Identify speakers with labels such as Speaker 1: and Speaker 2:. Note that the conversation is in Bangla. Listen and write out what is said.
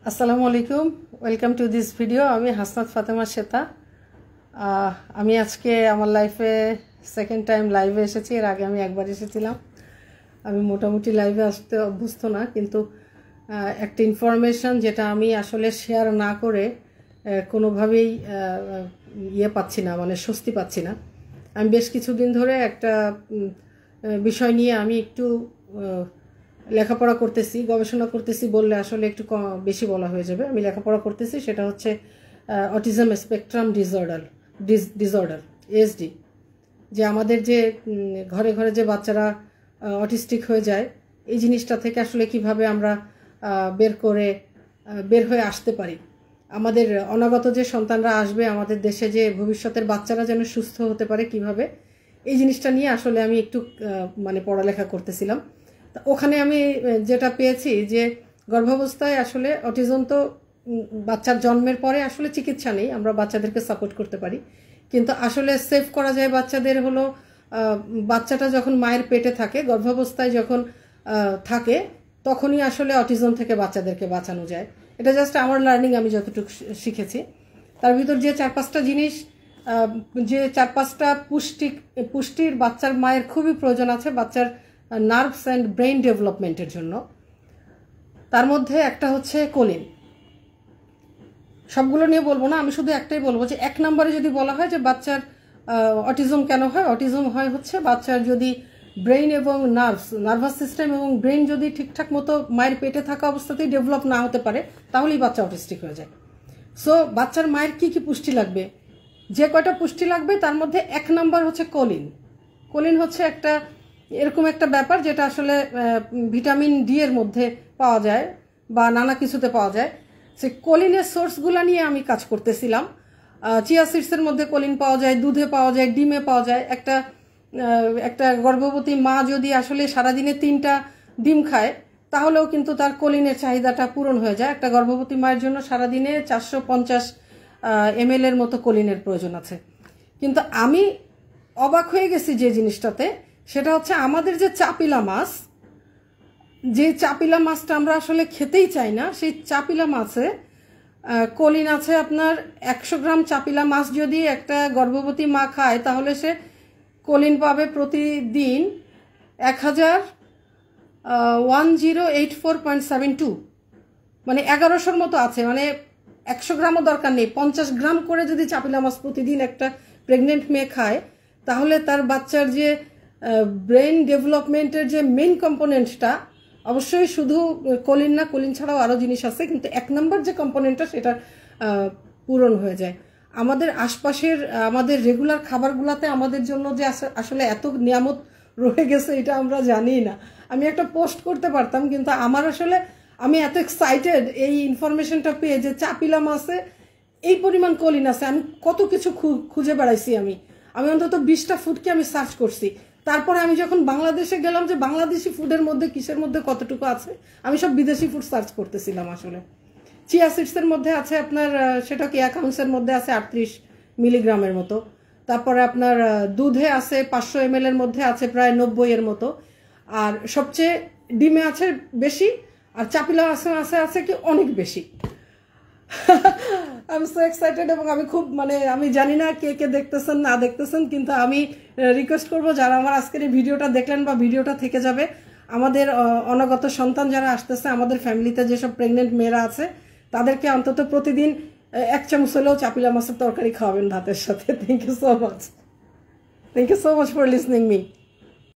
Speaker 1: আসসালামু আলাইকুম, ওয়েলকাম টু দিস ভিডিও। আমি হাসনাত ফাতেমা শ্বেতা। আমি আজকে আমার লাইফে সেকেন্ড টাইম লাইভে এসেছি। এর আগে আমি একবার এসেছিলাম। আমি মোটামুটি লাইভে আসতে অভ্যস্ত না, কিন্তু একটা ইনফরমেশন যেটা আমি আসলে শেয়ার না করে কোনোভাবেই পাচ্ছি না, মানে স্বস্তি পাচ্ছি না। আমি বেশ কিছুদিন ধরে একটা বিষয় নিয়ে আমি একটু লেখাপড়া করতেছি, গবেষণা করতেছি বললে আসলে একটু বেশি বলা হয়ে যাবে। আমি লেখাপড়া করতেছি, সেটা হচ্ছে অটিজম স্পেকট্রাম ডিসঅর্ডার এএসডি। যে আমাদের যে ঘরে ঘরে যে বাচ্চারা অটিস্টিক হয়ে যায়, এই জিনিসটা থেকে আসলে কিভাবে আমরা বের হয়ে আসতে পারি। আমাদের অনাগত যে সন্তানরা আসবে আমাদের দেশে, যে ভবিষ্যতের বাচ্চারা যেন সুস্থ হতে পারে কিভাবে, এই জিনিসটা নিয়ে আসলে আমি একটু মানে পড়ালেখা করতেছিলাম। ওখানে আমি যেটা পেয়েছি যে গর্ভাবস্থায় আসলে অটিজম তো বাচ্চার জন্মের পরে আসলে চিকিৎসা নেই, আমরা বাচ্চাদেরকে সাপোর্ট করতে পারি, কিন্তু আসলে সেভ করা যায় বাচ্চাদের হলো বাচ্চাটা যখন মায়ের পেটে থাকে, গর্ভাবস্থায় যখন থাকে, তখনই আসলে অটিজম থেকে বাচ্চাদেরকে বাঁচানো যায়। এটা জাস্ট আমার লার্নিং, আমি যতটুকু শিখেছি। তার ভিতর যে 4-5টা জিনিস, যে 4-5টা পুষ্টির বাচ্চার মায়ের খুবই প্রয়োজন আছে বাচ্চার নার্ভস অ্যান্ড ব্রেইন ডেভেলপমেন্টের জন্য। তার মধ্যে একটা হচ্ছে কোলিন। সবগুলো নিয়ে বলবো না, আমি শুধু একটাই বলবো যে 1 নম্বরে যদি বলা হয় যে বাচ্চার অটিজম কেন হয়, অটিজম হয় হচ্ছে বাচ্চার যদি ব্রেইন এবং নার্ভাস সিস্টেম এবং ব্রেইন যদি ঠিকঠাক মতো মায়ের পেটে থাকা অবস্থাতেই ডেভেলপ না হতে পারে, তাহলেই বাচ্চা অটিস্টিক হয়ে যায়। সো বাচ্চার মায়ের কি কি পুষ্টি লাগবে, যে কয়টা পুষ্টি লাগবে তার মধ্যে 1 নম্বর হচ্ছে কোলিন। কোলিন হচ্ছে একটা এরকম একটা ব্যাপার যেটা আসলে ভিটামিন ডি এর মধ্যে পাওয়া যায় বা নানা কিছুতে পাওয়া যায়। সে কোলিনের সোর্সগুলো নিয়ে আমি কাজ করতেছিলাম। চিয়া সিডসের মধ্যে কোলিন পাওয়া যায়, দুধে পাওয়া যায়, ডিমে পাওয়া যায়। একটা গর্ভবতী মা যদি আসলে সারাদিনে 3টা ডিম খায়, তাহলেও কিন্তু তার কোলিনের চাহিদাটা পূরণ হয়ে যায়। একটা গর্ভবতী মায়ের জন্য সারাদিনে 450 ml এর মতো কোলিনের প্রয়োজন আছে। কিন্তু আমি অবাক হয়ে গেছি যে জিনিসটাতে, সেটা হচ্ছে আমাদের যে চাপিলা মাছটা আমরা আসলে খেতেই চাই না, সেই চাপিলা মাছে কোলিন আছে আপনার 100 গ্রাম চাপিলা মাছ যদি একটা গর্ভবতী মা খায়, তাহলে সে কোলিন পাবে প্রতিদিন 1084.72, মানে 1100-র মতো আছে। মানে 100 গ্রামও দরকার নেই, 50 গ্রাম করে যদি চাপিলা মাছ প্রতিদিন একটা প্রেগনেন্ট মেয়ে খায়, তাহলে তার বাচ্চার যে ব্রেন ডেভেলপমেন্টের যে মেইন কম্পোনেন্টটা, অবশ্যই শুধু কোলিন না, কোলিন ছাড়াও আরও জিনিস আছে, কিন্তু 1 নম্বর যে কম্পোনেন্টটা সেটা পূরণ হয়ে যায়। আমাদের আশপাশের আমাদের রেগুলার খাবারগুলোতে আমাদের জন্য যে আসলে এত নিয়ামত রয়ে গেছে, এটা আমরা জানি না। আমি একটা পোস্ট করতে পারতাম, কিন্তু আমি এত এক্সাইটেড এই ইনফরমেশনটা পেয়ে যে চাপিলা মাছে এই পরিমাণ কোলিন আছে। আমি কত কিছু খুঁজে বেড়াইছি। আমি অন্তত 20টা ফুডকে আমি সার্চ করছি। তারপরে আমি যখন বাংলাদেশে গেলাম, যে বাংলাদেশি ফুডের মধ্যে কিসের মধ্যে কতটুকু আছে, আমি সব বিদেশি ফুড সার্চ করতেছিলাম। আসলে চিয়া সিডসের মধ্যে আছে আপনার, সেটা কি 1 আউন্সের মধ্যে আছে 38 মিলিগ্রামের মতো। তারপরে আপনার দুধে আছে 500 ml এর মধ্যে আছে প্রায় 90 এর মতো। আর সবচেয়ে ডিমে আছে বেশি, আর চাপিলা আছে কি অনেক বেশি। I am so excited. এবং আমি খুব আমি জানি না কে কে দেখতেছেন না দেখতেছেন, কিন্তু আমি রিকোয়েস্ট করব যারা আমার আজকের এই ভিডিওটা দেখলেন বা ভিডিওটা থেকে যাবে, আমাদের অনাগত সন্তান যারা আসতেছে, আমাদের ফ্যামিলিতে যেসব প্রেগনেন্ট মেয়েরা আছে, তাদেরকে অন্তত প্রতিদিন 1 চামচ হলেও চাপিলা মাছের তরকারি খাওয়াবেন ভাতের সাথে। Thank you so much for listening me.